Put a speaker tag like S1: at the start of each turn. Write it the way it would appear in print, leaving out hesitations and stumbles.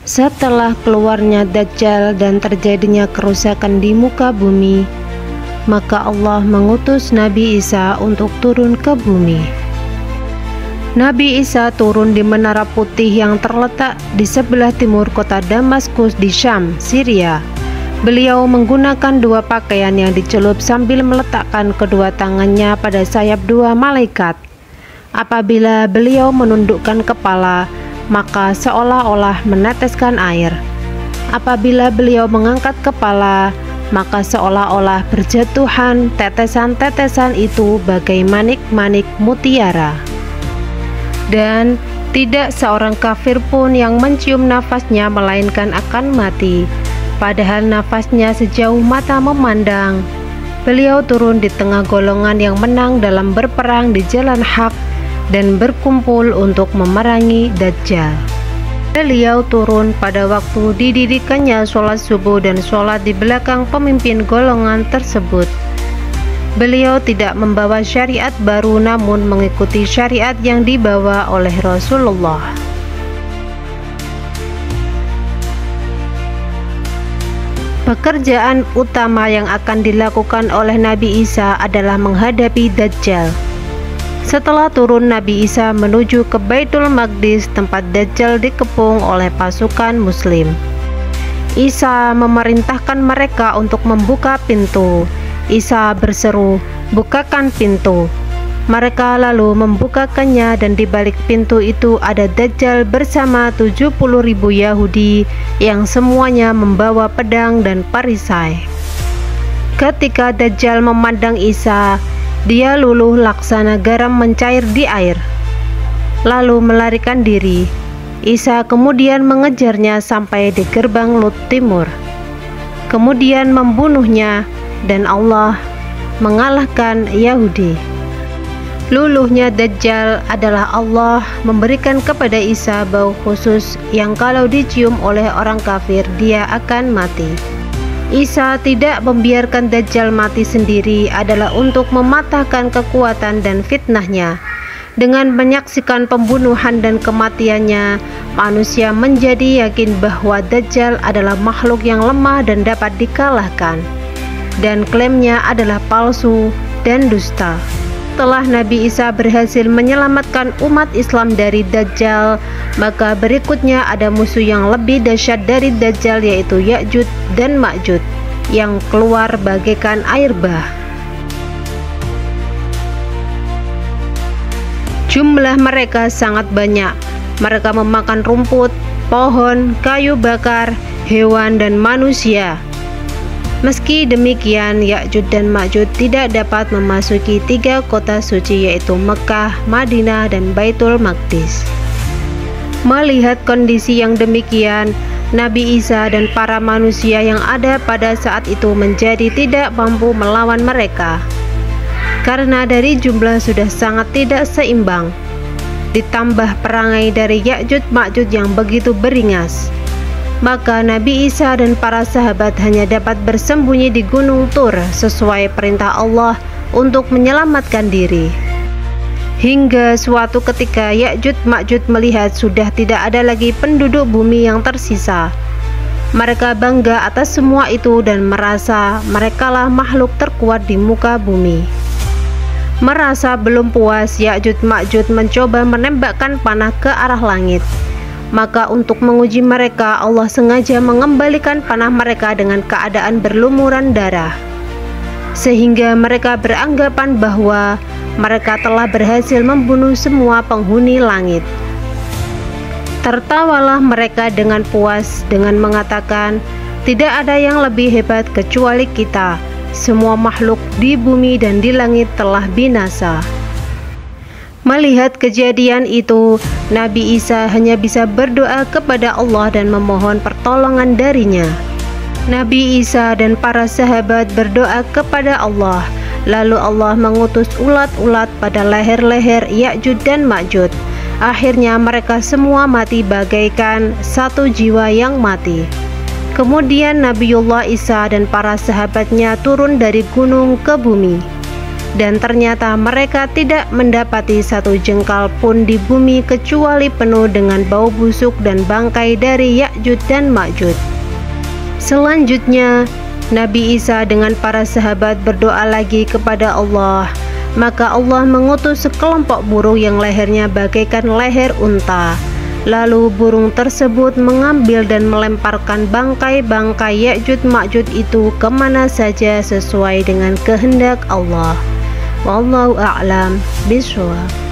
S1: Setelah keluarnya Dajjal dan terjadinya kerusakan di muka bumi, maka Allah mengutus Nabi Isa untuk turun ke bumi. Nabi Isa turun di Menara Putih yang terletak di sebelah timur kota Damaskus di Syam, Syria. Beliau menggunakan dua pakaian yang dicelup sambil meletakkan kedua tangannya pada sayap dua malaikat. Apabila beliau menundukkan kepala, maka seolah-olah meneteskan air. Apabila beliau mengangkat kepala, maka seolah-olah berjatuhan tetesan-tetesan itu bagai manik-manik mutiara. Dan tidak seorang kafir pun yang mencium nafasnya melainkan akan mati, padahal nafasnya sejauh mata memandang. Beliau turun di tengah golongan yang menang dalam berperang di jalan hak dan berkumpul untuk memerangi Dajjal. Beliau turun pada waktu didirikannya sholat subuh dan sholat di belakang pemimpin golongan tersebut. Beliau tidak membawa syariat baru, namun mengikuti syariat yang dibawa oleh Rasulullah. Pekerjaan utama yang akan dilakukan oleh Nabi Isa adalah menghadapi Dajjal. Setelah turun, Nabi Isa menuju ke Baitul Maqdis, tempat Dajjal dikepung oleh pasukan Muslim. Isa memerintahkan mereka untuk membuka pintu. Isa berseru, "Bukakan pintu." Mereka lalu membukakannya, dan di balik pintu itu ada Dajjal bersama 70.000 Yahudi yang semuanya membawa pedang dan perisai. Ketika Dajjal memandang Isa, dia luluh laksana garam mencair di air, lalu melarikan diri. Isa kemudian mengejarnya sampai di gerbang Lut Timur, kemudian membunuhnya, dan Allah mengalahkan Yahudi. Luluhnya Dajjal adalah Allah memberikan kepada Isa bau khusus yang kalau dicium oleh orang kafir dia akan mati. Isa tidak membiarkan Dajjal mati sendiri adalah untuk mematahkan kekuatan dan fitnahnya. Dengan menyaksikan pembunuhan dan kematiannya, manusia menjadi yakin bahwa Dajjal adalah makhluk yang lemah dan dapat dikalahkan, dan klaimnya adalah palsu dan dusta. Setelah Nabi Isa berhasil menyelamatkan umat Islam dari Dajjal, maka berikutnya ada musuh yang lebih dahsyat dari Dajjal, yaitu Ya'juj dan Ma'juj yang keluar bagaikan air bah. Jumlah mereka sangat banyak. Mereka memakan rumput, pohon, kayu bakar, hewan, dan manusia. Meski demikian, Ya'juj dan Ma'juj tidak dapat memasuki 3 kota suci, yaitu Mekah, Madinah, dan Baitul Maqdis. Melihat kondisi yang demikian, Nabi Isa dan para manusia yang ada pada saat itu menjadi tidak mampu melawan mereka, karena dari jumlah sudah sangat tidak seimbang, ditambah perangai dari Ya'juj Ma'juj yang begitu beringas. Maka Nabi Isa dan para sahabat hanya dapat bersembunyi di Gunung Tur sesuai perintah Allah untuk menyelamatkan diri. Hingga suatu ketika Ya'juj Ma'juj melihat sudah tidak ada lagi penduduk bumi yang tersisa. Mereka bangga atas semua itu dan merasa merekalah makhluk terkuat di muka bumi. Merasa belum puas, Ya'juj Ma'juj mencoba menembakkan panah ke arah langit. Maka untuk menguji mereka, Allah sengaja mengembalikan panah mereka dengan keadaan berlumuran darah, sehingga mereka beranggapan bahwa mereka telah berhasil membunuh semua penghuni langit. Tertawalah mereka dengan puas dengan mengatakan, "Tidak ada yang lebih hebat kecuali kita. Semua makhluk di bumi dan di langit telah binasa." Melihat kejadian itu, Nabi Isa hanya bisa berdoa kepada Allah dan memohon pertolongan darinya. Nabi Isa dan para sahabat berdoa kepada Allah, lalu Allah mengutus ulat-ulat pada leher-leher Ya'juj dan Ma'juj. Akhirnya mereka semua mati bagaikan satu jiwa yang mati. Kemudian Nabiullah Isa dan para sahabatnya turun dari gunung ke bumi. Dan ternyata mereka tidak mendapati satu jengkal pun di bumi kecuali penuh dengan bau busuk dan bangkai dari Ya'juj dan Ma'juj. Selanjutnya, Nabi Isa dengan para sahabat berdoa lagi kepada Allah. Maka Allah mengutus sekelompok burung yang lehernya bagaikan leher unta. Lalu burung tersebut mengambil dan melemparkan bangkai-bangkai Ya'juj Ma'juj itu kemana saja sesuai dengan kehendak Allah. Wallahu a'lam bishawab.